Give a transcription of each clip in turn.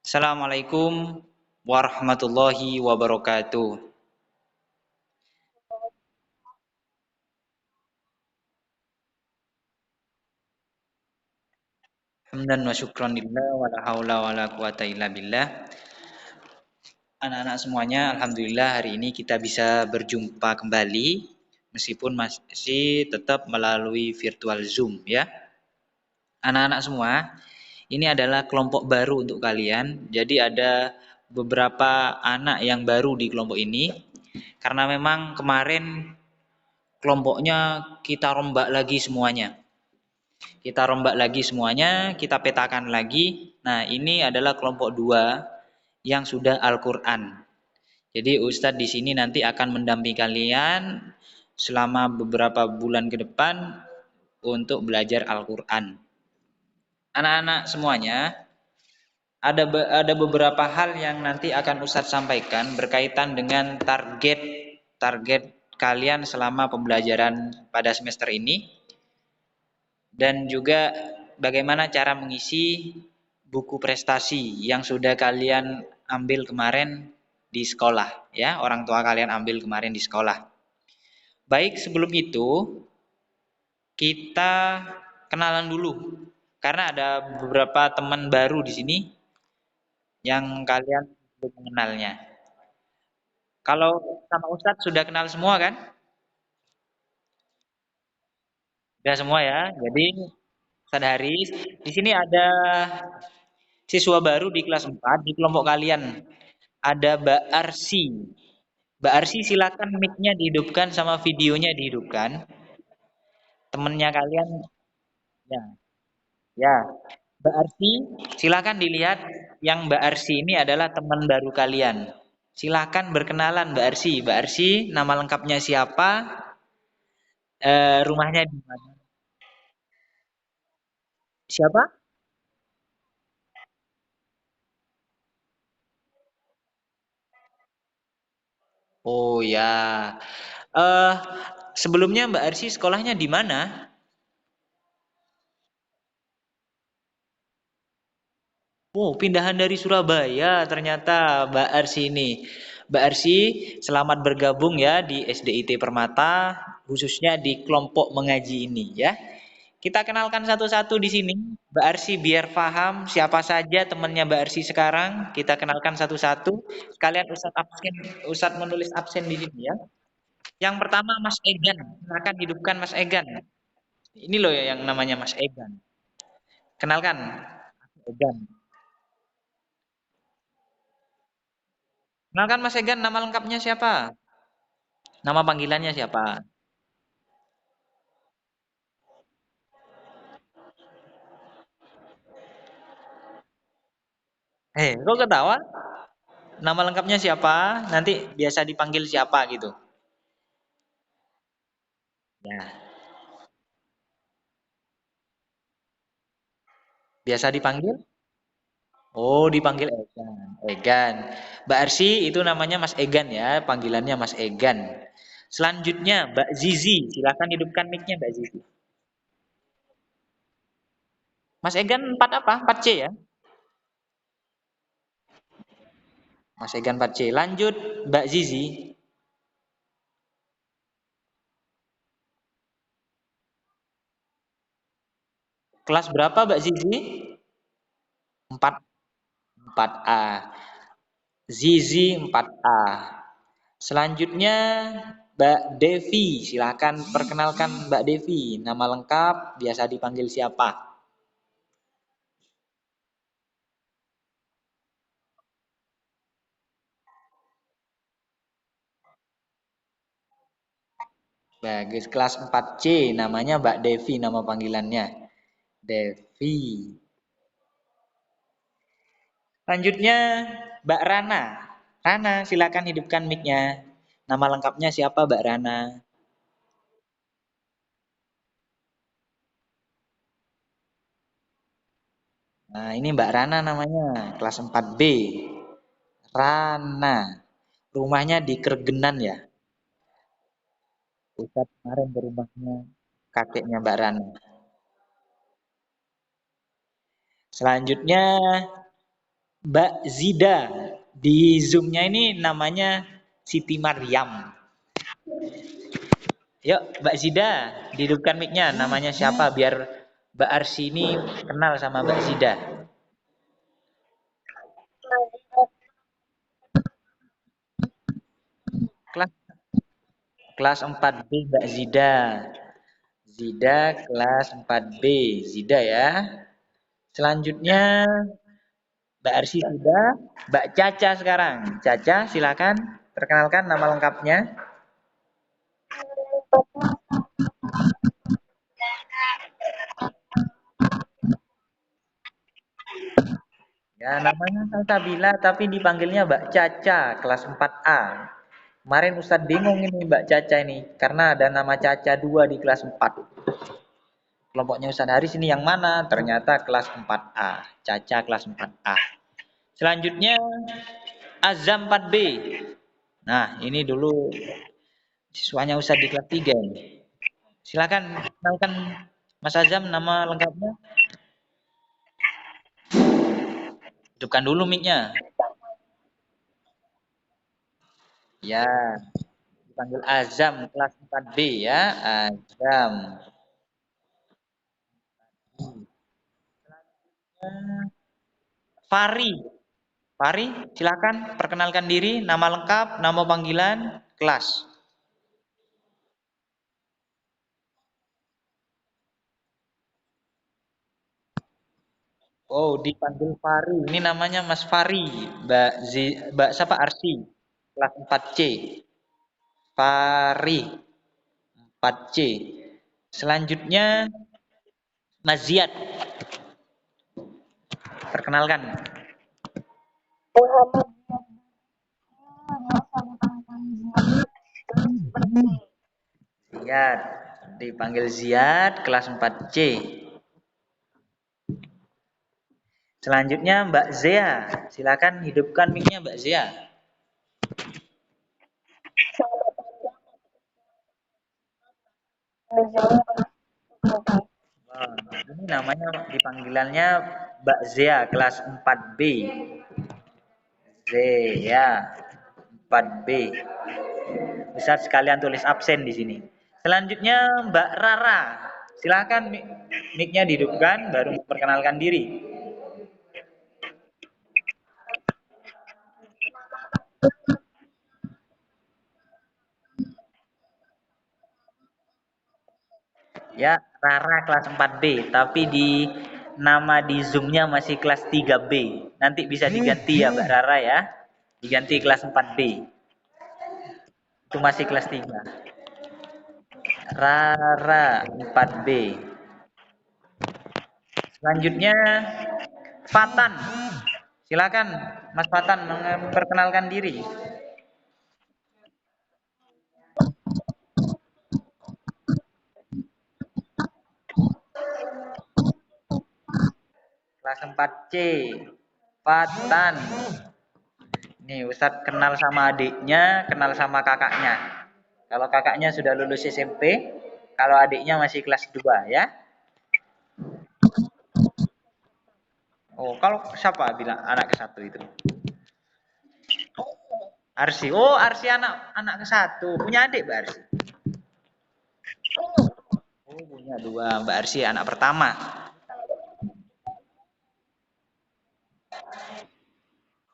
Assalamualaikum warahmatullahi wabarakatuh. Hamdan wa syukran lillah wa la haula wa la quwata illa billah. Anak-anak semuanya, alhamdulillah hari ini kita bisa berjumpa kembali meskipun masih tetap melalui virtual Zoom ya. Anak-anak semua, ini adalah kelompok baru untuk kalian. Jadi ada beberapa anak yang baru di kelompok ini karena memang kemarin kelompoknya kita rombak lagi semuanya. Kita rombak lagi semuanya, kita petakan lagi. Nah, ini adalah kelompok 2 yang sudah Al-Qur'an. Jadi Ustadz di sini nanti akan mendampingi kalian selama beberapa bulan ke depan untuk belajar Al-Qur'an. Anak-anak semuanya, ada beberapa hal yang nanti akan Ustadz sampaikan berkaitan dengan target target kalian selama pembelajaran pada semester ini dan juga bagaimana cara mengisi buku prestasi yang sudah kalian ambil kemarin di sekolah ya, orang tua kalian ambil kemarin di sekolah. Baik, sebelum itu kita kenalan dulu karena ada beberapa teman baru di sini yang kalian belum mengenalnya. Kalau sama Ustadz sudah kenal semua kan? Sudah semua ya. Jadi Ustadz Haris, di sini ada siswa baru di kelas 4 di kelompok kalian. Ada Mbak Arsi. Mbak Arsi silakan mic-nya dihidupkan sama videonya dihidupkan. Temennya kalian ya. Ya. Mbak Arsi, silakan dilihat yang Mbak Arsi ini adalah teman baru kalian. Silakan berkenalan Mbak Arsi. Mbak Arsi, nama lengkapnya siapa? Rumahnya di mana? Siapa? Oh ya. Eh Sebelumnya Mbak Arsi sekolahnya di mana? Oh, pindahan dari Surabaya ternyata Mbak Arsy ini. Mbak Arsy, selamat bergabung ya di SDIT Permata, khususnya di kelompok mengaji ini ya. Kita kenalkan satu-satu di sini, Mbak Arsy biar paham siapa saja temannya Mbak Arsy sekarang. Kita kenalkan satu-satu. Sekalian Ustadz menulis absen di sini ya. Yang pertama Mas Egan, silakan hidupkan Mas Egan. Ini loh yang namanya Mas Egan. Kenalkan, Mas Egan. Kenalkan Mas Egan, nama lengkapnya siapa? Nama panggilannya siapa? Kok ketawa? Nama lengkapnya siapa? Nanti biasa dipanggil siapa gitu. Ya, biasa dipanggil? Oh, dipanggil Egan. Egan. Mbak Arsy itu namanya Mas Egan ya, panggilannya Mas Egan. Selanjutnya Mbak Zizi, silakan hidupkan mic-nya Mbak Zizi. Mas Egan 4 apa? 4C ya? Mas Egan 4C. Lanjut Mbak Zizi. Kelas berapa Mbak Zizi? 4 4A. Zizi 4A. Selanjutnya Mbak Devi, silakan perkenalkan Mbak Devi. Nama lengkap, biasa dipanggil siapa? Bagus, kelas 4C, namanya Mbak Devi, nama panggilannya. Devi. Lanjutnya Mbak Rana. Rana, silakan hidupkan mic-nya. Nama lengkapnya siapa Mbak Rana? Nah, ini Mbak Rana namanya, kelas 4B. Rana. Rumahnya di Kergenan ya. Pusat kemarin ke rumahnya kakeknya Mbak Rana. Selanjutnya Mbak Zida. Di Zoom-nya ini namanya Siti Maryam. Yuk, Mbak Zida, dihidupkan mic-nya. Namanya siapa? Biar Mbak Arsy ini kenal sama Mbak Zida. Kelas kelas 4B Mbak Zida. Zida kelas 4B. Zida ya. Selanjutnya Mbak Arsy sudah. Mbak Caca sekarang. Caca, silakan perkenalkan nama lengkapnya. Ya, namanya Salsabila tapi dipanggilnya Mbak Caca, kelas 4A. Kemarin Ustadz bingung ini Mbak Caca ini, karena ada nama Caca 2 di kelas 4. Kelompoknya Ustadz Haris ini yang mana? Ternyata kelas 4A. Caca kelas 4A. Selanjutnya Azam 4B. Nah, ini dulu siswanya Ustadz di kelas 3 ini. Silakan kenalkan Mas Azam nama lengkapnya. Hidupkan dulu mic-nya. Ya, dipanggil Azam kelas 4B ya. Azam. Fari. Fari, silakan perkenalkan diri, nama lengkap, nama panggilan, kelas. Oh, dipanggil Fari. Ini namanya Mas Fari. Mbak siapa? Arsi. Kelas 4C. Fari 4C. Selanjutnya Mas Ziad. Perkenalkan. Ziad. Dipanggil Ziad, kelas 4C. Selanjutnya Mbak Zea. Silakan hidupkan mic-nya Mbak Zea. Wah, ini namanya dipanggilannya Mbak Zea kelas 4B. Zea 4B. Bisa sekalian tulis absen di sini. Selanjutnya Mbak Rara. Silakan mic-nya dihidupkan baru memperkenalkan diri. Ya, Rara kelas 4B, tapi di nama di Zoom-nya masih kelas 3B. Nanti bisa diganti ya Mbak Rara ya. Diganti kelas 4B. Itu masih kelas 3. Rara 4B. Selanjutnya Fatan. Silakan Mas Fatan memperkenalkan diri. Kelas 4C. Fatan. Nih Ustadz kenal sama adiknya, kenal sama kakaknya. Kalau kakaknya sudah lulus SMP, kalau adiknya masih kelas 2 ya. Oh, kalau siapa bilang anak ke satu itu? Arsi. Oh, Arsi anak anak ke satu. Punya adik Mbak Arsi? Oh, punya dua. Mbak Arsi anak pertama.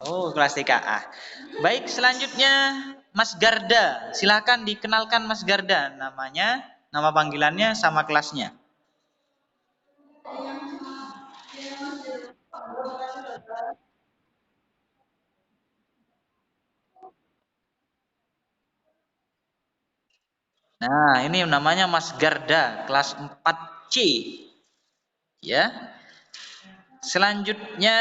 Oh, kelas 3A. Baik, selanjutnya Mas Garda. Silakan dikenalkan Mas Garda. Namanya, nama panggilannya sama kelasnya. Nah, ini namanya Mas Garda, kelas 4C. Ya. Selanjutnya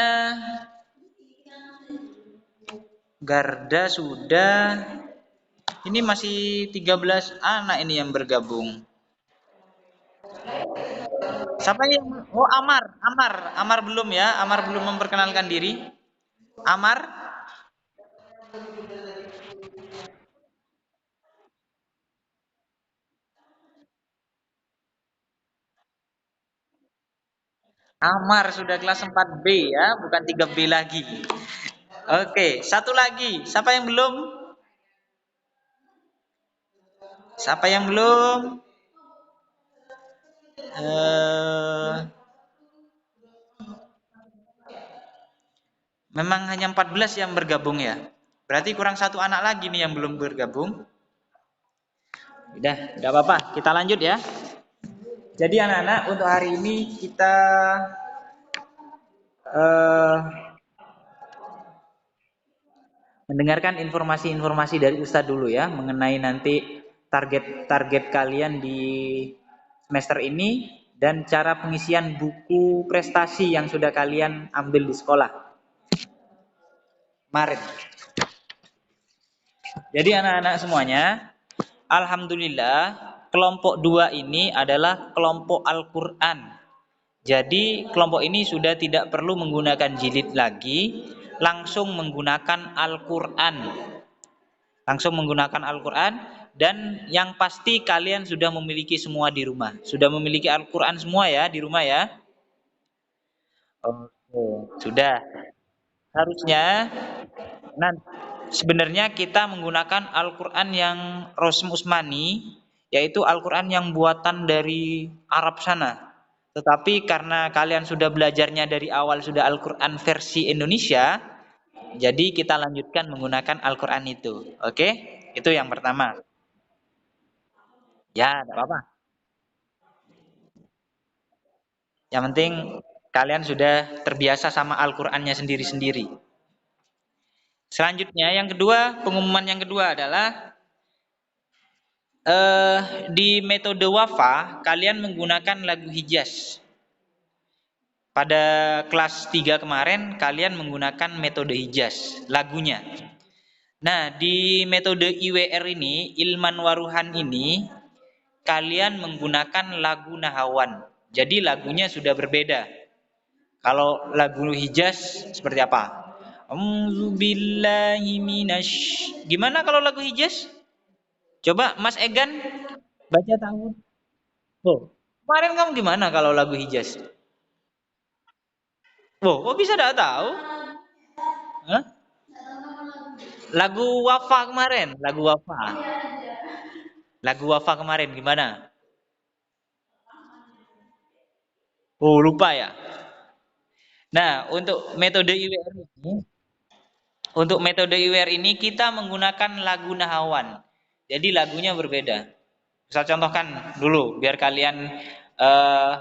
Garda sudah. Ini masih 13 anak ini yang bergabung. Siapa yang Oh, Amar, Amar, Amar belum ya? Amar belum memperkenalkan diri. Amar, Amar sudah kelas 4B ya, bukan 3B lagi. Oke, satu lagi. Siapa yang belum? Siapa yang belum? Eh, memang hanya 14 yang bergabung ya. Berarti kurang satu anak lagi nih yang belum bergabung. Udah apa-apa. Kita lanjut ya. Jadi anak-anak untuk hari ini kita eh, mendengarkan informasi-informasi dari Ustadz dulu ya mengenai nanti target-target kalian di semester ini dan cara pengisian buku prestasi yang sudah kalian ambil di sekolah kemarin. Jadi anak-anak semuanya, alhamdulillah kelompok 2 ini adalah kelompok Al-Qur'an. Jadi kelompok ini sudah tidak perlu menggunakan jilid lagi, langsung menggunakan Al-Qur'an. Langsung menggunakan Al-Qur'an dan yang pasti kalian sudah memiliki semua di rumah. Sudah memiliki Al-Qur'an semua ya di rumah ya? Oke, sudah. Harusnya nah sebenarnya kita menggunakan Al-Qur'an yang Rosm Usmani, yaitu Al-Qur'an yang buatan dari Arab sana. Tetapi karena kalian sudah belajarnya dari awal sudah Al-Qur'an versi Indonesia, jadi kita lanjutkan menggunakan Al-Qur'an itu. Oke? Itu yang pertama. Ya, tidak apa-apa. Yang penting kalian sudah terbiasa sama Al-Qur'annya sendiri-sendiri. Selanjutnya yang kedua, pengumuman yang kedua adalah di metode Wafa kalian menggunakan lagu Hijaz. Pada kelas 3 kemarin kalian menggunakan metode Hijaz lagunya. Nah, di metode IWR ini, Ilman Waruhan ini kalian menggunakan lagu Nahawan. Jadi lagunya sudah berbeda. Kalau lagu Hijaz seperti apa? A'udzubillahi minasy. Gimana kalau lagu Hijaz? Coba Mas Egan baca tahu. Oh, kemarin kamu gimana kalau lagu Hijaz? Oh, kok bisa tidak tahu? Hah? Lagu Wafa kemarin, lagu Wafa. Lagu Wafa kemarin gimana? Oh, lupa ya. Nah, untuk metode IWR ini kita menggunakan lagu Nahawan. Jadi lagunya berbeda. Saya contohkan dulu biar kalian eh,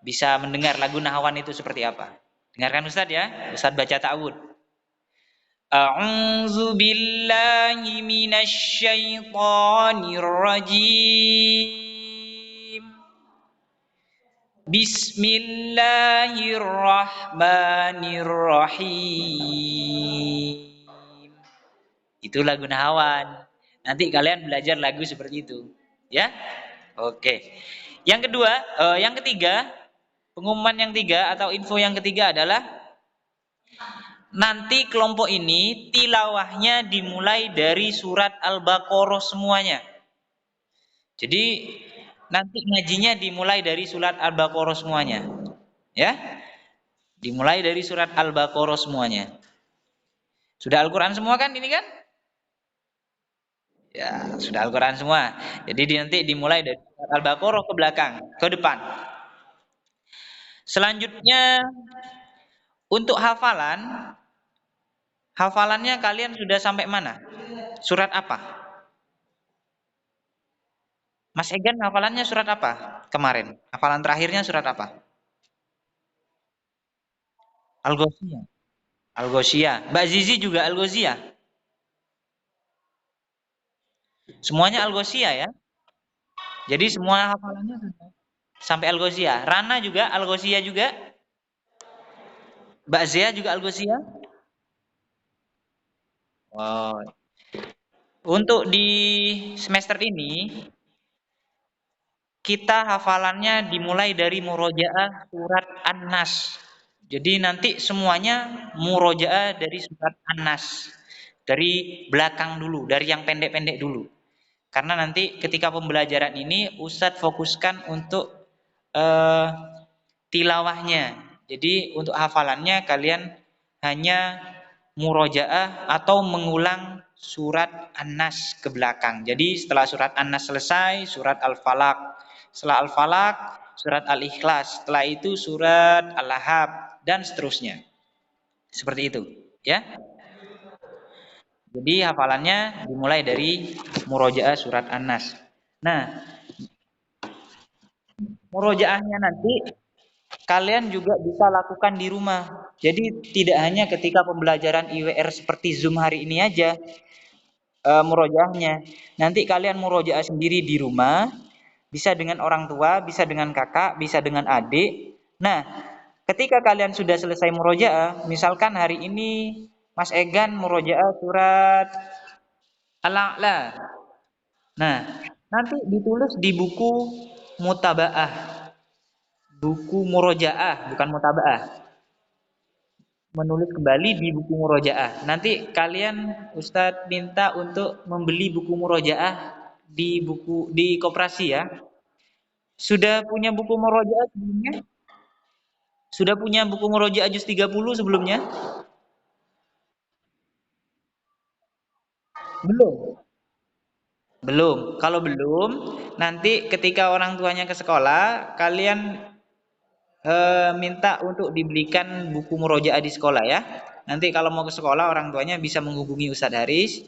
bisa mendengar lagu Nahawan itu seperti apa. Dengarkan Ustadz ya. Ustadz baca ta'awud. A'udzu billahi minasy syaithanir rajim. Bismillahirrahmanirrahim. Itu lagu Nahawan. Nanti kalian belajar lagu seperti itu, ya. Oke. Yang ketiga, pengumuman yang tiga atau info yang ketiga adalah nanti kelompok ini tilawahnya dimulai dari surat Al-Baqarah semuanya. Jadi nanti ngajinya dimulai dari surat Al-Baqarah semuanya. Ya. Dimulai dari surat Al-Baqarah semuanya. Sudah Al-Qur'an semua kan ini kan? Ya, sudah Al-Qur'an semua. Jadi nanti dimulai dari surat Al-Baqarah ke belakang, ke depan. Selanjutnya untuk hafalannya kalian sudah sampai mana? Surat apa? Mas Egan hafalannya surat apa kemarin? Hafalan terakhirnya surat apa? Al-Ghasyiyah. Al-Ghasyiyah. Mbak Zizi juga Al-Ghasyiyah. Semuanya Al-Ghasyiyah ya. Jadi semua hafalannya sudah sampai Al-Ghasyiyah. Rana juga Al-Ghasyiyah juga. Mbak Zia juga Al-Ghasyiyah. Oh. Untuk di semester ini kita hafalannya dimulai dari murojaah surat An-Nas. Jadi nanti semuanya murojaah dari surat An-Nas. Dari belakang dulu, dari yang pendek-pendek dulu. Karena nanti ketika pembelajaran ini Ustadz fokuskan untuk tilawahnya. Jadi untuk hafalannya kalian hanya murojaah atau mengulang surat An-Nas ke belakang. Jadi setelah surat An-Nas selesai, surat Al-Falaq. Setelah Al-Falaq, surat Al-Ikhlas. Setelah itu surat Al-Lahab dan seterusnya. Seperti itu, ya. Jadi hafalannya dimulai dari murojaah surat An-Nas. Nah, murojaahnya nanti kalian juga bisa lakukan di rumah. Jadi tidak hanya ketika pembelajaran IWR seperti Zoom hari ini aja murojaahnya. Nanti kalian murojaah sendiri di rumah, bisa dengan orang tua, bisa dengan kakak, bisa dengan adik. Nah, ketika kalian sudah selesai murojaah, misalkan hari ini Mas Egan murojaah surat Al-A'la. Nah, nanti ditulis di buku mutabaah, buku murojaah, bukan mutabaah. Menulis kembali di buku murojaah. Nanti kalian Ustadz minta untuk membeli buku murojaah di koperasi ya. Sudah punya buku murojaah sebelumnya? Sudah punya buku murojaah juz 30 sebelumnya? Belum. Belum. Kalau belum, nanti ketika orang tuanya ke sekolah, kalian minta untuk dibelikan buku murojaah di sekolah ya. Nanti kalau mau ke sekolah orang tuanya bisa menghubungi Ustadz Haris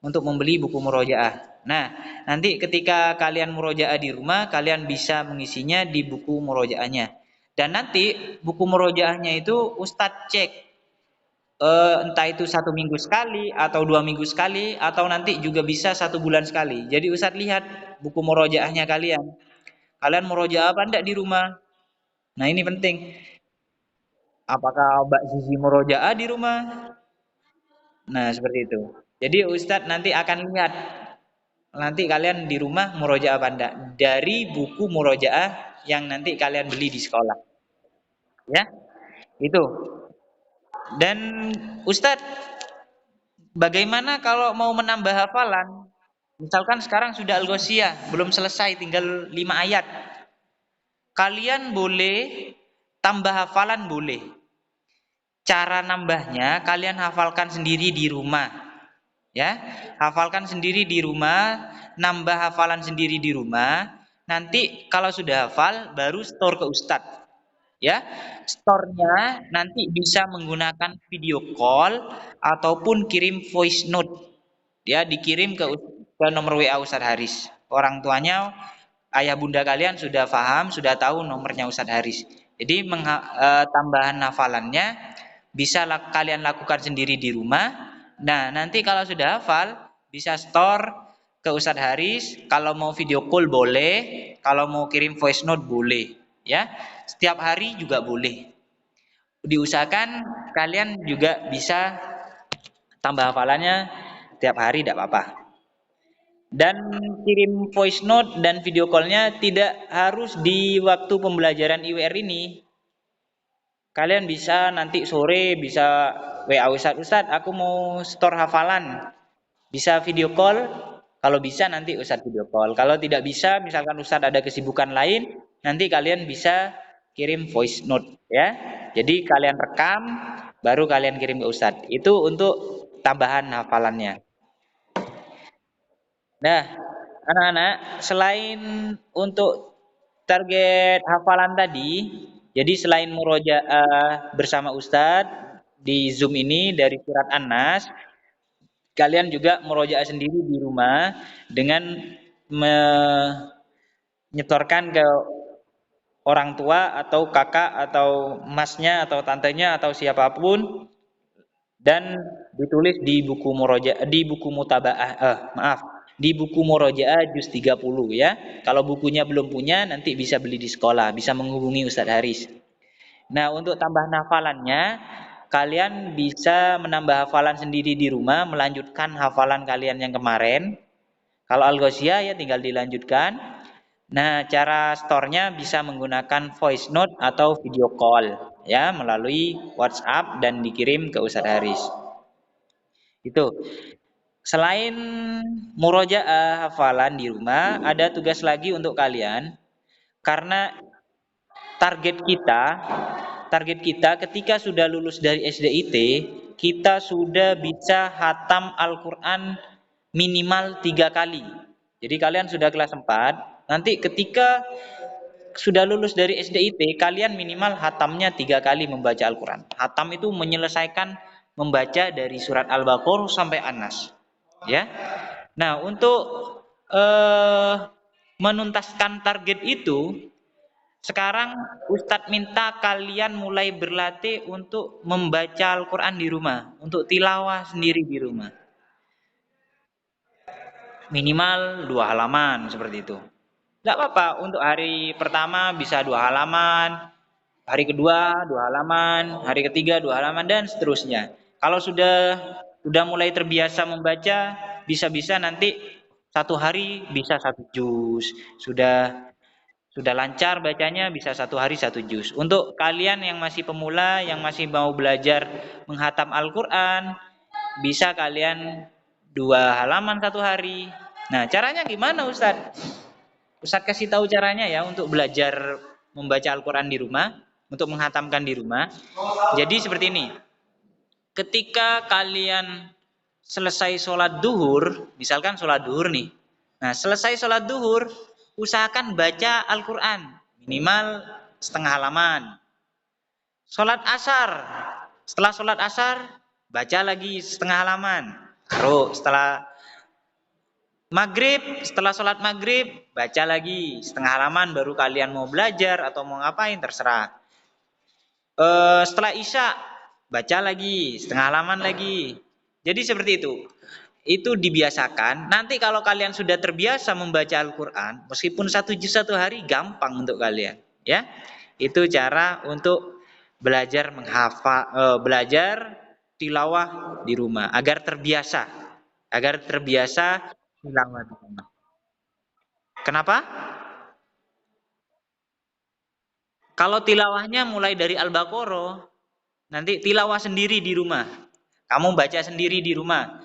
untuk membeli buku murojaah. Nah, nanti ketika kalian murojaah di rumah, kalian bisa mengisinya di buku murojaahnya. Dan nanti buku murojaahnya itu Ustadz cek entah itu 1 minggu sekali atau 2 minggu sekali atau nanti juga bisa 1 bulan sekali. Jadi Ustadz lihat buku murojaahnya kalian. Kalian murojaah apa enggak di rumah? Nah ini penting. Apakah Mbak Zizi murojaah di rumah? Nah seperti itu. Jadi Ustadz nanti akan lihat nanti kalian di rumah murojaah apa enggak dari buku murojaah yang nanti kalian beli di sekolah. Ya, itu. Dan Ustadz, bagaimana kalau mau menambah hafalan? Misalkan sekarang sudah Al-Ghasyiyah, belum selesai, tinggal 5 ayat. Kalian boleh tambah hafalan boleh. Cara nambahnya kalian hafalkan sendiri di rumah. Ya, hafalkan sendiri di rumah, nambah hafalan sendiri di rumah. Nanti kalau sudah hafal baru store ke Ustadz. Ya, store-nya nanti bisa menggunakan video call ataupun kirim voice note. Ya, dikirim ke nomor WA Ustadz Haris. Orang tuanya, ayah bunda kalian sudah paham, sudah tahu nomornya Ustadz Haris. Jadi tambahan hafalannya bisa kalian lakukan sendiri di rumah. Nah, nanti kalau sudah hafal bisa store ke Ustadz Haris. Kalau mau video call boleh, kalau mau kirim voice note boleh. Ya, setiap hari juga boleh. Diusahakan kalian juga bisa tambah hafalannya tiap hari tidak apa-apa. Dan kirim voice note dan video call-nya tidak harus di waktu pembelajaran IWR ini. Kalian bisa nanti sore bisa WA Ustadz, Ustadz aku mau store hafalan. Bisa video call, kalau bisa nanti Ustadz video call. Kalau tidak bisa, misalkan Ustadz ada kesibukan lain, nanti kalian bisa kirim voice note ya. Jadi kalian rekam, baru kalian kirim ke Ustadz. Itu untuk tambahan hafalannya. Nah, anak-anak, selain untuk target hafalan tadi, jadi selain murojaah bersama Ustadz di Zoom ini dari surat An-Nas, kalian juga murojaah sendiri di rumah dengan menyetorkan ke orang tua atau kakak atau masnya atau tantenya atau siapapun dan ditulis di buku murojaah di buku mutabaah maaf di buku murojaah juz 30 ya. Kalau bukunya belum punya nanti bisa beli di sekolah, bisa menghubungi Ustadz Haris. Nah, untuk tambah hafalannya kalian bisa menambah hafalan sendiri di rumah, melanjutkan hafalan kalian yang kemarin. Kalau Al-Ghasyiyah ya tinggal dilanjutkan. Nah, cara store-nya bisa menggunakan voice note atau video call ya melalui WhatsApp dan dikirim ke Ustadz Haris. Itu. Selain murojaah hafalan di rumah, ada tugas lagi untuk kalian karena target kita target kita ketika sudah lulus dari SDIT, kita sudah bisa hatam Al-Quran minimal 3 kali. Jadi kalian sudah kelas 4, nanti ketika sudah lulus dari SDIT, kalian minimal hatamnya 3 kali membaca Al-Quran. Hatam itu menyelesaikan membaca dari surat Al-Baqarah sampai An-Nas. Ya. Nah, untuk menuntaskan target itu, sekarang Ustadz minta kalian mulai berlatih untuk membaca Al-Quran di rumah, untuk tilawah sendiri di rumah. Minimal 2 halaman seperti itu. Tidak apa-apa, untuk hari pertama bisa 2 halaman, hari kedua 2 halaman, hari ketiga 2 halaman, dan seterusnya. Kalau sudah mulai terbiasa membaca, bisa-bisa nanti satu hari bisa 1 juz. Sudah lancar bacanya, bisa 1 hari 1 juz. Untuk kalian yang masih pemula, yang masih mau belajar menghatam Al-Quran, bisa kalian 2 halaman 1 hari. Nah, caranya gimana, Ustadz? Ustadz kasih tahu caranya ya untuk belajar membaca Al-Quran di rumah, untuk menghatamkan di rumah. Jadi seperti ini, ketika kalian selesai sholat duhur, misalkan sholat duhur nih, nah selesai sholat duhur, usahakan baca Al-Quran, minimal setengah halaman. Sholat asar, setelah sholat asar, baca lagi setengah halaman. Terus setelah sholat maghrib, baca lagi setengah halaman, baru kalian mau belajar atau mau ngapain, terserah. Setelah isya, baca lagi setengah halaman lagi. Jadi seperti itu. Itu dibiasakan. Nanti kalau kalian sudah terbiasa membaca Al-Quran, meskipun 1 juz 1 hari, gampang untuk kalian. Ya, itu cara untuk belajar belajar tilawah di rumah agar terbiasa tilawah di rumah. Kenapa? Kalau tilawahnya mulai dari Al-Baqarah, nanti tilawah sendiri di rumah. Kamu baca sendiri di rumah.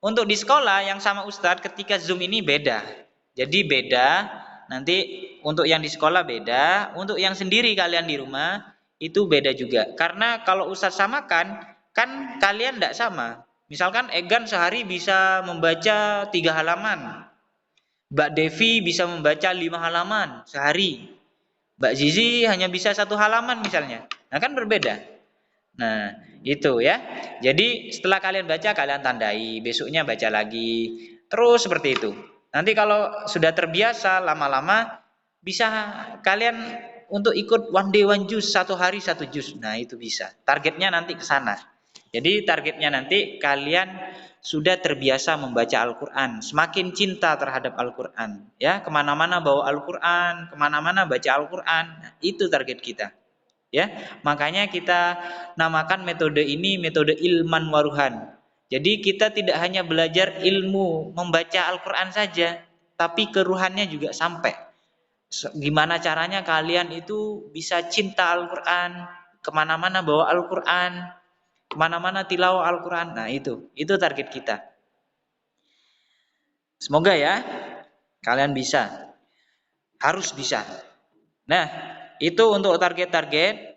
Untuk di sekolah yang sama Ustadz ketika Zoom ini beda. Jadi beda, nanti untuk yang di sekolah beda, untuk yang sendiri kalian di rumah itu beda juga. Karena kalau Ustadz samakan, kan kalian tidak sama. Misalkan Egan sehari bisa membaca 3 halaman. Mbak Devi bisa membaca 5 halaman sehari. Mbak Zizi hanya bisa 1 halaman misalnya. Nah kan berbeda. Nah itu ya. Jadi setelah kalian baca, kalian tandai. Besoknya baca lagi. Terus seperti itu. Nanti kalau sudah terbiasa lama-lama, bisa kalian untuk ikut one day one juz, 1 hari 1 juz. Nah itu bisa. Targetnya nanti ke sana. Jadi targetnya nanti kalian sudah terbiasa membaca Al-Quran, semakin cinta terhadap Al-Quran, ya, kemana-mana bawa Al-Quran, kemana-mana baca Al-Quran, nah, itu target kita, ya. Makanya kita namakan metode ini metode ilman waruhan. Jadi kita tidak hanya belajar ilmu membaca Al-Quran saja, tapi keruhannya juga sampai. Gimana caranya kalian itu bisa cinta Al-Quran, kemana-mana bawa Al-Quran, kemana-mana tilawah Al-Quran. Nah itu target kita. Semoga ya kalian bisa, harus bisa. Nah itu untuk target-target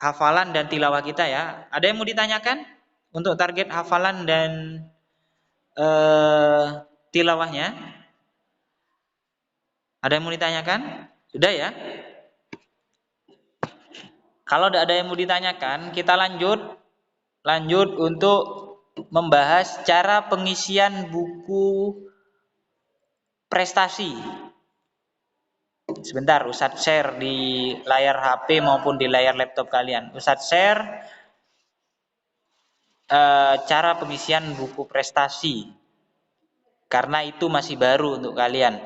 hafalan dan tilawah kita ya. Ada yang mau ditanyakan untuk target hafalan dan tilawahnya? Ada yang mau ditanyakan? Sudah ya? Kalau tidak ada yang mau ditanyakan, kita lanjut untuk membahas cara pengisian buku prestasi. Sebentar, Ustadz share di layar HP maupun di layar laptop kalian. Ustadz share cara pengisian buku prestasi. Karena itu masih baru untuk kalian.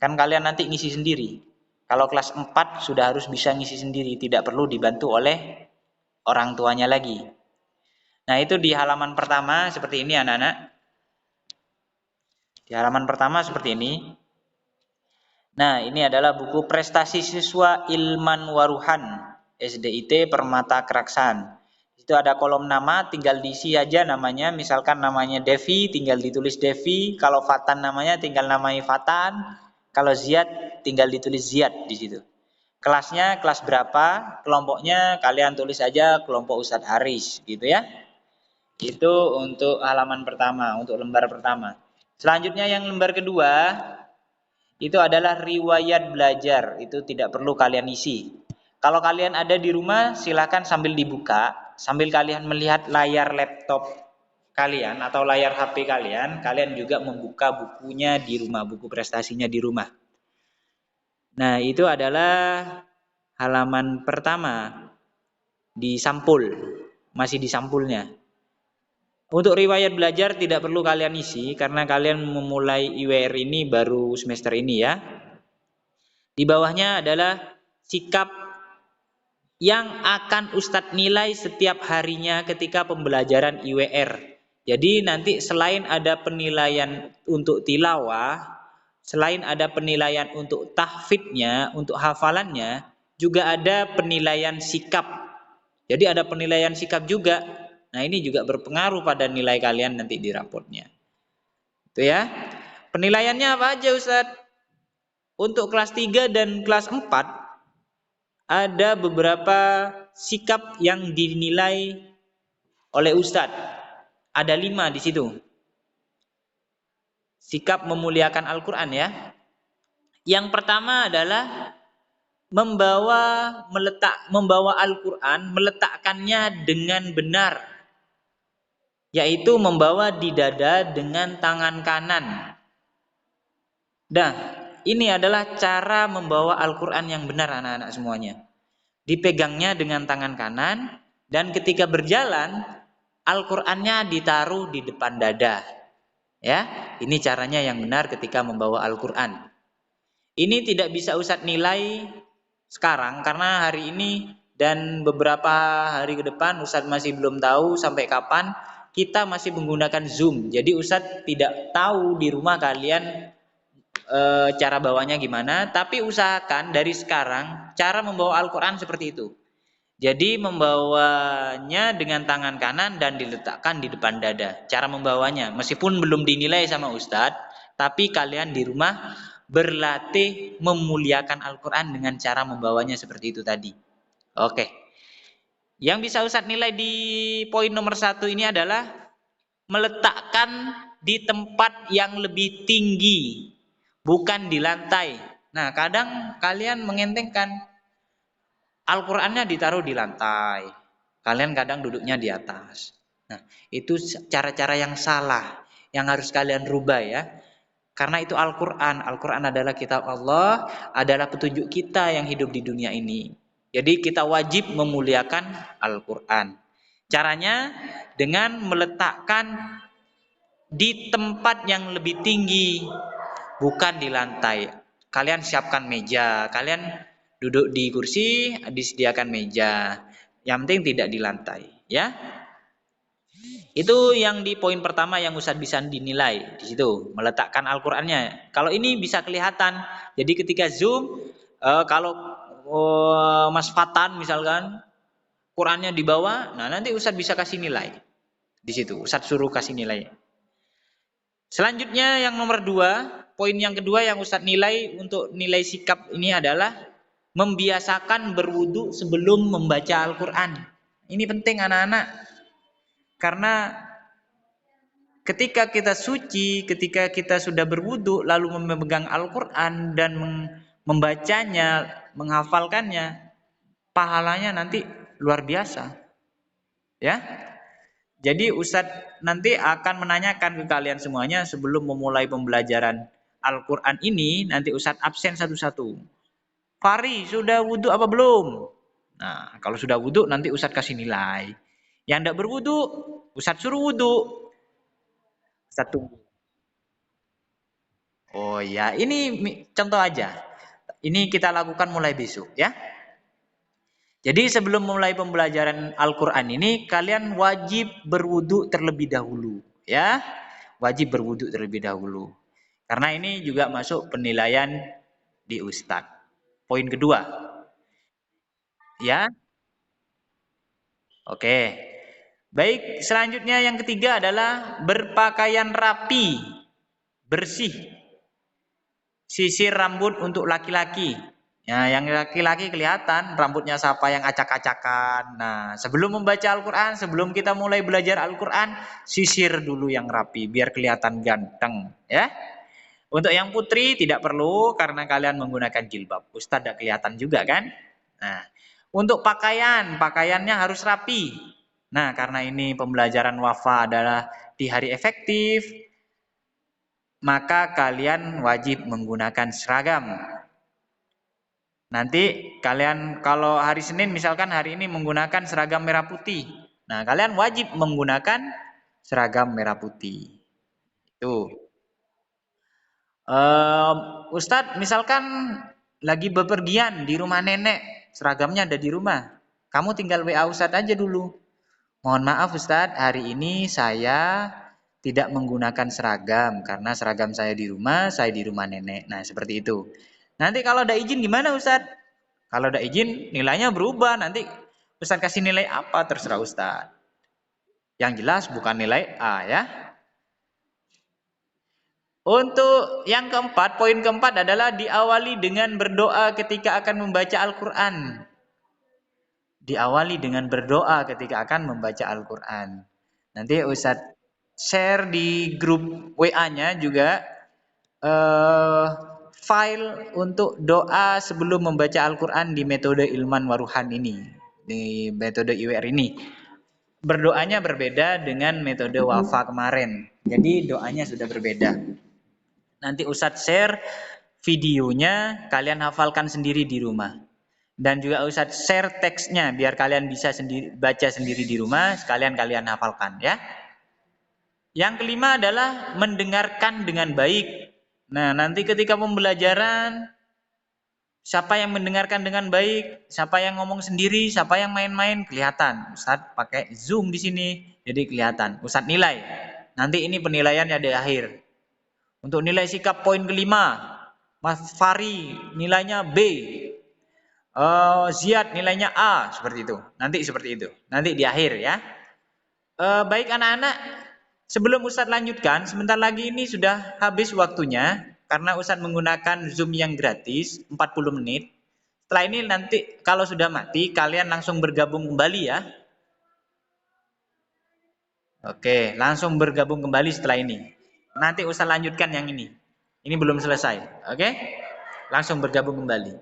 Kan kalian nanti ngisi sendiri. Kalau kelas 4 sudah harus bisa ngisi sendiri, tidak perlu dibantu oleh orang tuanya lagi. Nah, itu di halaman pertama seperti ini anak-anak. Di halaman pertama seperti ini. Nah, ini adalah buku prestasi siswa Ilman Waruhan, SDIT Permata Keraksan. Itu ada kolom nama, tinggal diisi aja namanya. Misalkan namanya Devi, tinggal ditulis Devi. Kalau Fatan namanya, tinggal namanya Fatan. Kalau Ziad, tinggal ditulis Ziad di situ. Kelasnya kelas berapa, kelompoknya kalian tulis aja kelompok Ustadz Haris gitu ya. Itu untuk halaman pertama, untuk lembar pertama. Selanjutnya yang lembar kedua itu adalah riwayat belajar. Itu tidak perlu kalian isi. Kalau kalian ada di rumah silakan sambil dibuka, sambil kalian melihat layar laptop kalian atau layar HP kalian, kalian juga membuka bukunya di rumah, buku prestasinya di rumah. Nah, itu adalah halaman pertama di sampul, masih di sampulnya. Untuk riwayat belajar tidak perlu kalian isi karena kalian memulai IWR ini baru semester ini ya. Di bawahnya adalah sikap yang akan Ustadz nilai setiap harinya ketika pembelajaran IWR. Jadi nanti selain ada penilaian untuk tilawah, selain ada penilaian untuk tahfidnya, untuk hafalannya, juga ada penilaian sikap. Jadi ada penilaian sikap juga. Nah, ini juga berpengaruh pada nilai kalian nanti di raportnya. Itu ya. Penilaiannya apa aja, Ustadz? Untuk kelas 3 dan kelas 4 ada beberapa sikap yang dinilai oleh Ustadz. Ada 5 di situ. Sikap memuliakan Al-Quran ya. Yang pertama adalah membawa Al-Quran, meletakkannya dengan benar, yaitu membawa di dada dengan tangan kanan. Nah, ini adalah cara membawa Al-Quran yang benar anak-anak semuanya. Dipegangnya dengan tangan kanan dan ketika berjalan Al-Qur'annya ditaruh di depan dada. Ya, ini caranya yang benar ketika membawa Al-Qur'an. Ini tidak bisa Ustadz nilai sekarang karena hari ini dan beberapa hari ke depan Ustadz masih belum tahu sampai kapan kita masih menggunakan Zoom. Jadi Ustadz tidak tahu di rumah kalian cara bawanya gimana, tapi usahakan dari sekarang cara membawa Al-Quran seperti itu. Jadi membawanya dengan tangan kanan dan diletakkan di depan dada. Cara membawanya, meskipun belum dinilai sama Ustadz, tapi kalian di rumah berlatih memuliakan Al-Quran dengan cara membawanya seperti itu tadi. Oke. Yang bisa Ustadz nilai di poin nomor 1 ini adalah meletakkan di tempat yang lebih tinggi, bukan di lantai. Nah, kadang kalian mengentengkan Al-Qur'annya ditaruh di lantai. Kalian kadang duduknya di atas. Nah, itu cara-cara yang salah yang harus kalian rubah ya. Karena itu Al-Qur'an. Al-Qur'an adalah kitab Allah, adalah petunjuk kita yang hidup di dunia ini. Jadi kita wajib memuliakan Al-Qur'an. Caranya dengan meletakkan di tempat yang lebih tinggi, bukan di lantai. Kalian siapkan meja, kalian duduk di kursi, disediakan meja. Yang penting tidak di lantai, ya. Itu yang di poin pertama yang Ustadz bisa dinilai di situ, meletakkan Al-Qur'annya. Kalau ini bisa kelihatan. Jadi ketika Zoom, kalau Mas Fatan misalkan Qurannya di bawah, nah nanti Ustadz bisa kasih nilai di situ. Ustadz suruh kasih nilai. Selanjutnya yang nomor 2, poin yang kedua yang Ustadz nilai untuk nilai sikap ini adalah membiasakan berwudu sebelum membaca Al-Quran. Ini penting anak-anak, karena ketika kita suci, ketika kita sudah berwudu lalu memegang Al-Quran dan membacanya, menghafalkannya, pahalanya nanti luar biasa. Ya. Jadi Ustadz nanti akan menanyakan ke kalian semuanya sebelum memulai pembelajaran Al-Quran ini, nanti Ustadz absen satu-satu. Fari, sudah wudhu apa belum? Nah, kalau sudah wudhu nanti Ustadz kasih nilai. Yang tidak berwudhu, Ustadz suruh wudhu. Ustadz tunggu. Oh ya, ini contoh aja. Ini kita lakukan mulai besok ya. Jadi sebelum mulai pembelajaran Al-Quran ini, kalian wajib berwudu terlebih dahulu. Ya, wajib berwudu terlebih dahulu. Karena ini juga masuk penilaian di Ustadz. Poin kedua. Ya, oke. Baik, selanjutnya yang ketiga adalah berpakaian rapi, bersih. Sisir rambut untuk laki-laki. Ya, yang laki-laki kelihatan rambutnya siapa yang acak-acakan. Nah, sebelum membaca Al-Quran, sebelum kita mulai belajar Al-Quran, sisir dulu yang rapi biar kelihatan ganteng, ya. Untuk yang putri tidak perlu karena kalian menggunakan jilbab. Ustadz tidak kelihatan juga kan? Nah, untuk pakaian, pakaiannya harus rapi. Nah, karena ini pembelajaran wafa adalah di hari efektif, maka kalian wajib menggunakan seragam. Nanti kalian kalau hari Senin misalkan hari ini menggunakan seragam merah putih. Nah, kalian wajib menggunakan seragam merah putih. Itu. Ustadz, misalkan lagi bepergian di rumah nenek, seragamnya ada di rumah. Kamu tinggal WA Ustadz aja dulu. Mohon maaf Ustadz, hari ini saya tidak menggunakan seragam karena seragam saya di rumah nenek. Nah, seperti itu. Nanti kalau ada izin gimana Ustadz? Kalau ada izin, nilainya berubah. Nanti Ustadz kasih nilai apa terserah Ustadz. Yang jelas bukan nilai A ya. Untuk yang keempat, poin keempat adalah diawali dengan berdoa ketika akan membaca Al-Quran. Diawali dengan berdoa ketika akan membaca Al-Quran. Nanti Ustadz share di grup WA-nya juga file untuk doa sebelum membaca Al-Quran di metode Ilman Waruhan ini. Di metode IWR ini. Berdoanya berbeda dengan metode wafa kemarin. Jadi doanya sudah berbeda. Nanti Ustadz share videonya, kalian hafalkan sendiri di rumah. Dan juga Ustadz share teksnya biar kalian bisa baca sendiri di rumah, sekalian kalian hafalkan ya. Yang kelima adalah mendengarkan dengan baik. Nah, nanti ketika pembelajaran, siapa yang mendengarkan dengan baik, siapa yang ngomong sendiri, siapa yang main-main, kelihatan. Ustadz pakai Zoom di sini, jadi kelihatan. Ustadz nilai. Nanti ini penilaiannya di akhir. Untuk nilai sikap poin kelima, Mas Fari nilainya B, Ziad nilainya A, seperti itu. Nanti seperti itu. Nanti di akhir ya. Baik anak-anak, sebelum Ustadz lanjutkan, sebentar lagi ini sudah habis waktunya karena Ustadz menggunakan Zoom yang gratis 40 menit. Setelah ini nanti kalau sudah mati, kalian langsung bergabung kembali ya. Oke, langsung bergabung kembali setelah ini. Nanti Ustadz lanjutkan yang ini. Ini belum selesai. Oke? Langsung bergabung kembali.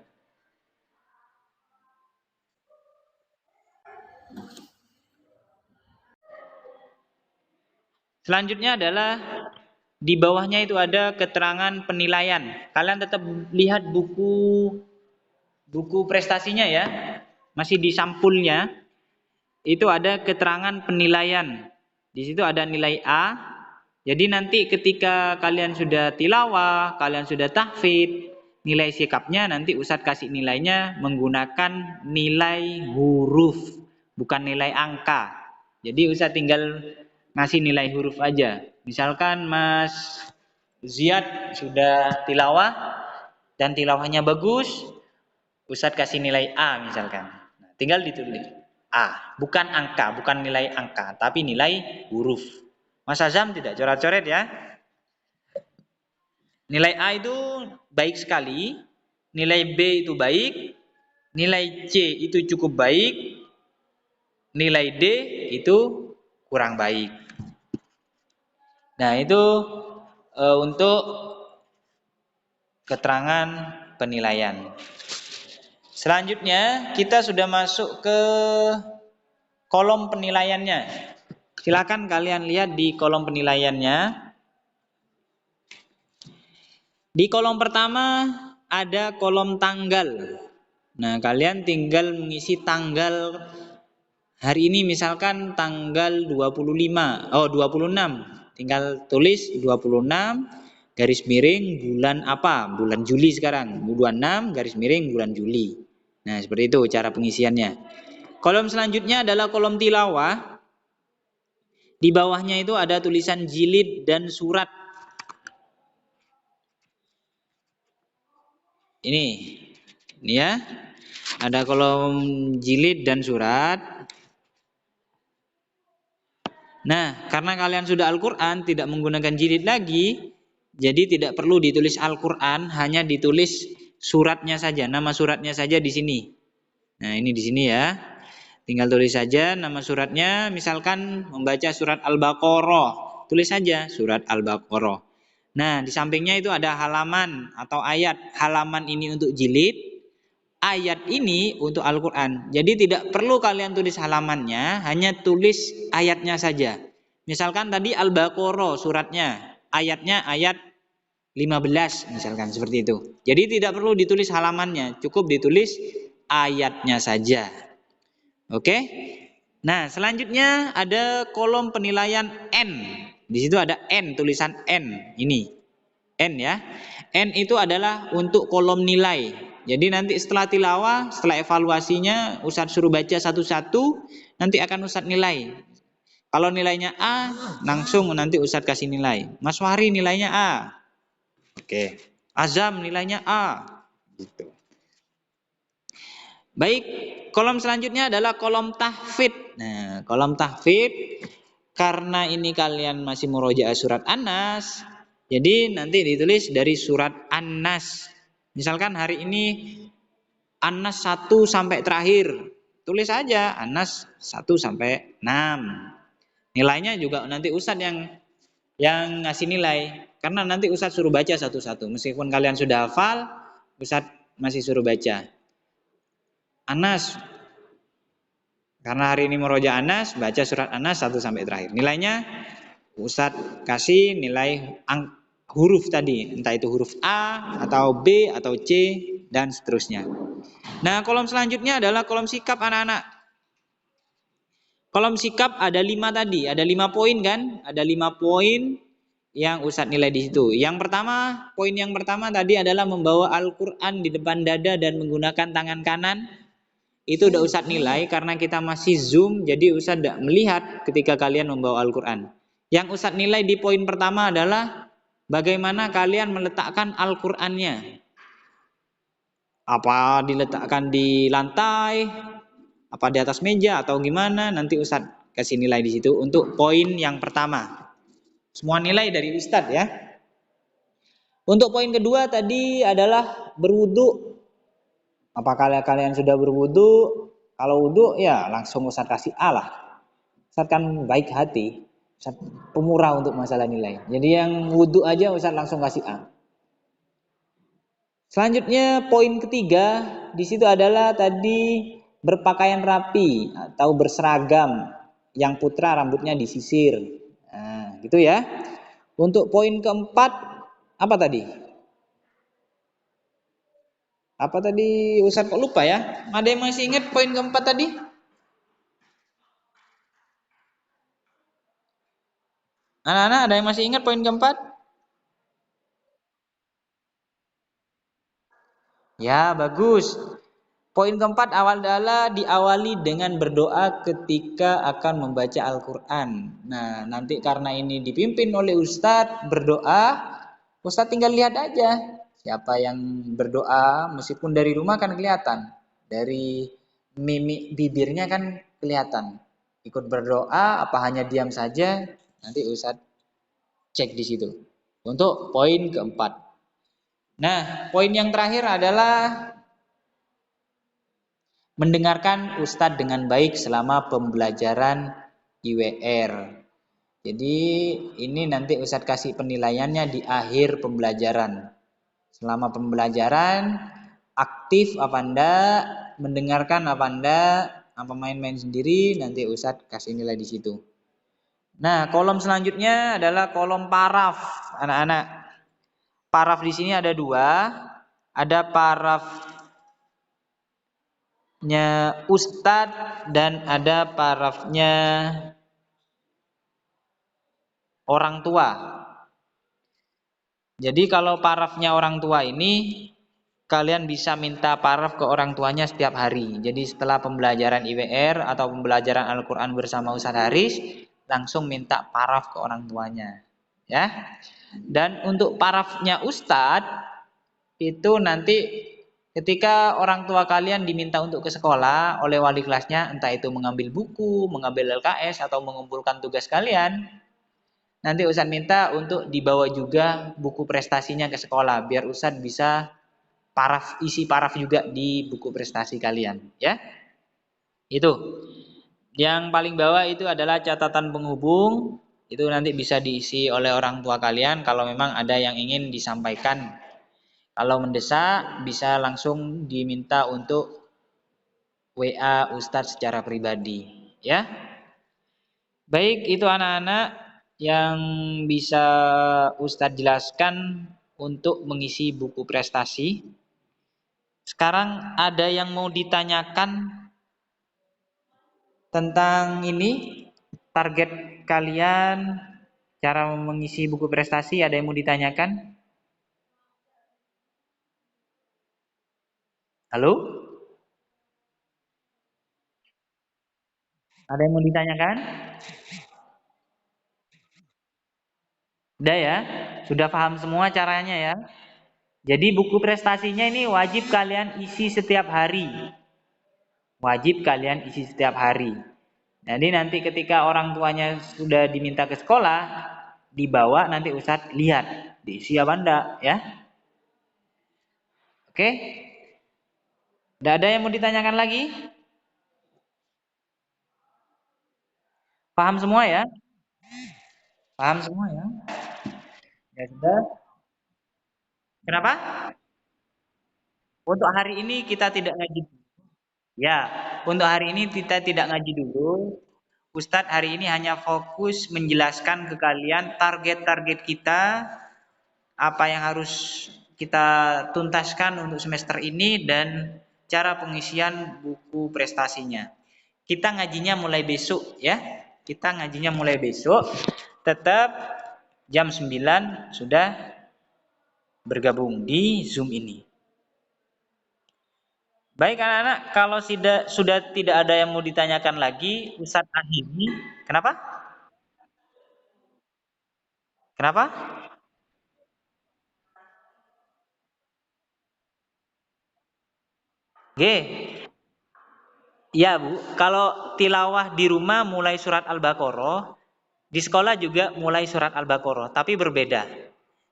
Selanjutnya adalah di bawahnya itu ada keterangan penilaian. Kalian tetap lihat buku prestasinya ya. Masih di sampulnya. Itu ada keterangan penilaian. Di situ ada nilai A. Jadi nanti ketika kalian sudah tilawah, kalian sudah tahfidz, nilai sikapnya nanti Ustadz kasih nilainya menggunakan nilai huruf, bukan nilai angka. Jadi Ustadz tinggal ngasih nilai huruf aja. Misalkan Mas Ziad sudah tilawah dan tilawahnya bagus, Ustadz kasih nilai A misalkan. Nah, tinggal ditulis A, bukan angka, bukan nilai angka, tapi nilai huruf. Mas Azam tidak coret-coret ya. Nilai A itu baik sekali, nilai B itu baik, nilai C itu cukup baik, nilai D itu kurang baik. Nah, itu untuk keterangan penilaian. Selanjutnya kita sudah masuk ke kolom penilaiannya. Silakan kalian lihat di kolom penilaiannya. Di kolom pertama ada kolom tanggal. Nah, kalian tinggal mengisi tanggal hari ini misalkan tanggal 26. Tinggal tulis 26 garis miring bulan apa? Bulan Juli sekarang. 26 garis miring bulan Juli. Nah, seperti itu cara pengisiannya. Kolom selanjutnya adalah kolom tilawah. Di bawahnya itu ada tulisan jilid dan surat. Ini ya. Ada kolom jilid dan surat. Nah, karena kalian sudah Al-Quran, tidak menggunakan jilid lagi, jadi tidak perlu ditulis Al-Quran, hanya ditulis suratnya saja, nama suratnya saja di sini. Nah, ini di sini ya. Tinggal tulis saja nama suratnya, misalkan membaca surat Al-Baqarah. Tulis saja surat Al-Baqarah. Nah, di sampingnya itu ada halaman atau ayat. Halaman ini untuk jilid, ayat ini untuk Al-Quran. Jadi tidak perlu kalian tulis halamannya, hanya tulis ayatnya saja. Misalkan tadi Al-Baqarah suratnya, ayatnya ayat 15 misalkan seperti itu. Jadi tidak perlu ditulis halamannya, cukup ditulis ayatnya saja. Oke? Nah, selanjutnya ada kolom penilaian N. Di situ ada N, tulisan N. Ini N ya. N itu adalah untuk kolom nilai. Jadi nanti setelah tilawah, setelah evaluasinya Ustadz suruh baca satu-satu, nanti akan Ustadz nilai. Kalau nilainya A, langsung nanti Ustadz kasih nilai. Mas Wahri nilainya A. Oke. Azam nilainya A. Gitu. Baik, kolom selanjutnya adalah kolom tahfidz. Nah, kolom tahfidz karena ini kalian masih murojaah surat An-Nas, jadi nanti ditulis dari surat An-Nas. Misalkan hari ini An-Nas 1 sampai terakhir. Tulis aja An-Nas 1 sampai 6. Nilainya juga nanti Ustadz yang ngasih nilai. Karena nanti Ustadz suruh baca satu-satu. Meskipun kalian sudah hafal, Ustadz masih suruh baca. Anas, karena hari ini murojaah Anas, baca surat Anas 1 sampai terakhir. Nilainya Ustadz kasih nilai huruf tadi, entah itu huruf A atau B atau C dan seterusnya. Nah, kolom selanjutnya adalah kolom sikap anak-anak. Kolom sikap ada 5 tadi, ada 5 poin kan? Ada 5 poin yang Ustadz nilai di situ. Poin yang pertama tadi adalah membawa Al-Quran di depan dada dan menggunakan tangan kanan. Itu udah Ustadz nilai karena kita masih Zoom, jadi Ustadz tidak melihat ketika kalian membawa Al-Quran. Yang Ustadz nilai di poin pertama adalah bagaimana kalian meletakkan Al-Qurannya. Apa diletakkan di lantai, apa di atas meja atau gimana, nanti Ustadz kasih nilai di situ untuk poin yang pertama. Semua nilai dari Ustadz ya. Untuk poin kedua tadi adalah berwudu. Apakah kalian sudah berwudu? Kalau wudu ya langsung Ustadz kasih A lah. Ustadz kan baik hati, Ustadz pemurah untuk masalah nilai. Jadi yang wudu aja Ustadz langsung kasih A. Selanjutnya poin ketiga di situ adalah tadi berpakaian rapi atau berseragam. Yang putra rambutnya disisir. Nah, gitu ya. Untuk poin keempat apa tadi? Apa tadi Ustadz kok lupa ya? Ada yang masih ingat poin keempat tadi? Anak-anak ada yang masih ingat poin keempat? Ya, bagus. Poin keempat awal adalah diawali dengan berdoa ketika akan membaca Al-Quran. Nah, nanti karena ini dipimpin oleh Ustadz berdoa, Ustadz tinggal lihat aja siapa yang berdoa, meskipun dari rumah kan kelihatan. Dari mimik bibirnya kan kelihatan. Ikut berdoa, apa hanya diam saja, nanti Ustadz cek di situ. Untuk poin keempat. Nah, poin yang terakhir adalah mendengarkan Ustadz dengan baik selama pembelajaran IWR. Jadi ini nanti Ustadz kasih penilaiannya di akhir pembelajaran. Selama pembelajaran aktif apa enggak, mendengarkan apa enggak, apa main-main sendiri, nanti Ustadz kasih nilai di situ. Nah, kolom selanjutnya adalah kolom paraf, anak-anak. Paraf di sini ada 2, ada parafnya Ustadz dan ada parafnya orang tua. Jadi kalau parafnya orang tua ini kalian bisa minta paraf ke orang tuanya setiap hari. Jadi setelah pembelajaran IWR atau pembelajaran Al-Quran bersama Ustadz Haris, langsung minta paraf ke orang tuanya. Ya. Dan untuk parafnya Ustadz itu nanti ketika orang tua kalian diminta untuk ke sekolah oleh wali kelasnya, entah itu mengambil buku, mengambil LKS atau mengumpulkan tugas kalian, nanti Ustadz minta untuk dibawa juga buku prestasinya ke sekolah biar Ustadz bisa isi paraf juga di buku prestasi kalian, ya. Itu. Yang paling bawah itu adalah catatan penghubung. Itu nanti bisa diisi oleh orang tua kalian kalau memang ada yang ingin disampaikan. Kalau mendesak bisa langsung diminta untuk WA Ustadz secara pribadi, ya. Baik, itu anak-anak yang bisa Ustadz jelaskan untuk mengisi buku prestasi. Sekarang ada yang mau ditanyakan tentang ini, target kalian, cara mengisi buku prestasi, ada yang mau ditanyakan? Halo? Ada yang mau ditanyakan? Udah ya? Sudah paham semua caranya ya? Jadi buku prestasinya ini wajib kalian isi setiap hari. Wajib kalian isi setiap hari. Jadi nanti ketika orang tuanya sudah diminta ke sekolah, dibawa nanti Ustadz lihat diisi apa enggak ya. Oke? Tidak ada yang mau ditanyakan lagi? Paham semua ya? Paham semua ya? Ya sudah. Kenapa? Untuk hari ini kita tidak ngaji. Ya, untuk hari ini kita tidak ngaji dulu. Ustadz hari ini hanya fokus menjelaskan ke kalian target-target kita, apa yang harus kita tuntaskan untuk semester ini dan cara pengisian buku prestasinya. Kita ngajinya mulai besok ya. Kita ngajinya mulai besok. Tetap jam 9 sudah bergabung di Zoom ini. Baik anak-anak, kalau sudah tidak ada yang mau ditanyakan lagi, Ustadz akhiri. Kenapa? Kenapa? G. Ya Bu, kalau tilawah di rumah mulai surat Al-Baqarah, di sekolah juga mulai surat Al-Baqarah, tapi berbeda.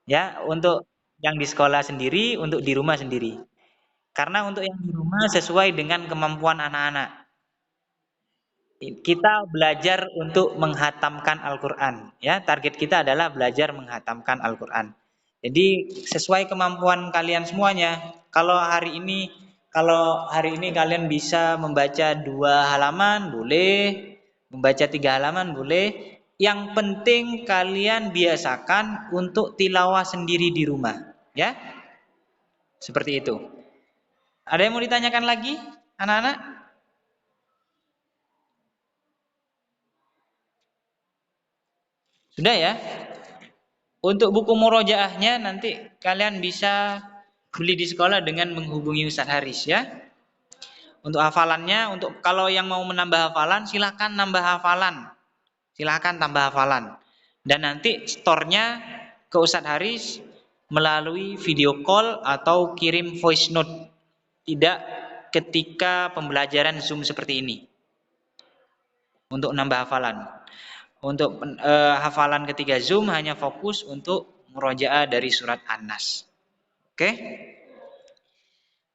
Ya, untuk yang di sekolah sendiri, untuk di rumah sendiri. Karena untuk yang di rumah sesuai dengan kemampuan anak-anak. Kita belajar untuk menghatamkan Al-Quran. Ya, target kita adalah belajar menghatamkan Al-Quran. Jadi sesuai kemampuan kalian semuanya. Kalau hari ini kalian bisa membaca 2 halaman, boleh. Membaca 3 halaman, boleh. Yang penting kalian biasakan untuk tilawah sendiri di rumah. Ya, seperti itu. Ada yang mau ditanyakan lagi, anak-anak? Sudah ya? Untuk buku murojaahnya nanti kalian bisa beli di sekolah dengan menghubungi Ustadz Haris ya. Untuk hafalannya, untuk kalau yang mau menambah hafalan silahkan nambah hafalan. Silahkan tambah hafalan. Dan nanti store-nya ke Ustadz Haris melalui video call atau kirim voice note. Tidak ketika pembelajaran Zoom seperti ini. Untuk nambah hafalan. Untuk hafalan ketiga Zoom hanya fokus untuk murojaah dari surat An-Nas. Oke?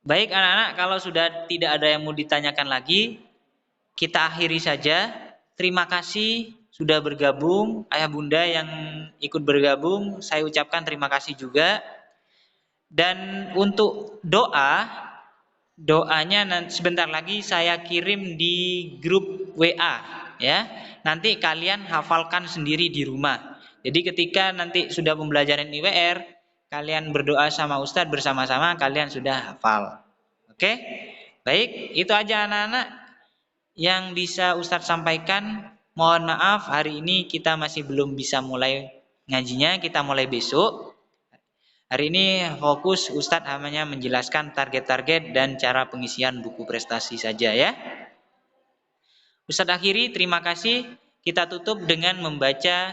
Baik anak-anak, kalau sudah tidak ada yang mau ditanyakan lagi, kita akhiri saja. Terima kasih sudah bergabung. Ayah bunda yang ikut bergabung, saya ucapkan terima kasih juga. Dan untuk doanya nanti sebentar lagi saya kirim di grup WA ya. Nanti kalian hafalkan sendiri di rumah. Jadi ketika nanti sudah pembelajaran IWR, kalian berdoa sama Ustadz bersama-sama, kalian sudah hafal. Oke? Baik, itu aja anak-anak yang bisa Ustadz sampaikan. Mohon maaf hari ini kita masih belum bisa mulai ngajinya, kita mulai besok. Hari ini fokus Ustadz hanya menjelaskan target-target dan cara pengisian buku prestasi saja ya. Ustadz akhiri, terima kasih. Kita tutup dengan membaca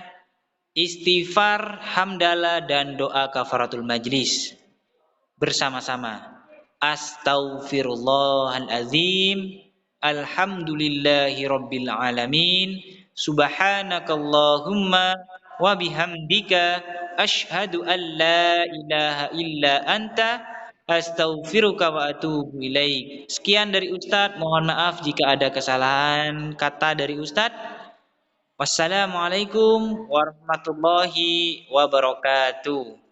istighfar, hamdalah dan doa kafaratul majlis bersama-sama. Astaghfirullahaladzim. Alhamdulillahi rabbil alamin. Subhanakallahumma wa bihamdika asyhadu an la ilaha illa anta Astaghfiruka wa atubu ilaik. Sekian dari Ustadz. Mohon maaf jika ada kesalahan kata dari Ustadz. Wassalamualaikum warahmatullahi wabarakatuh.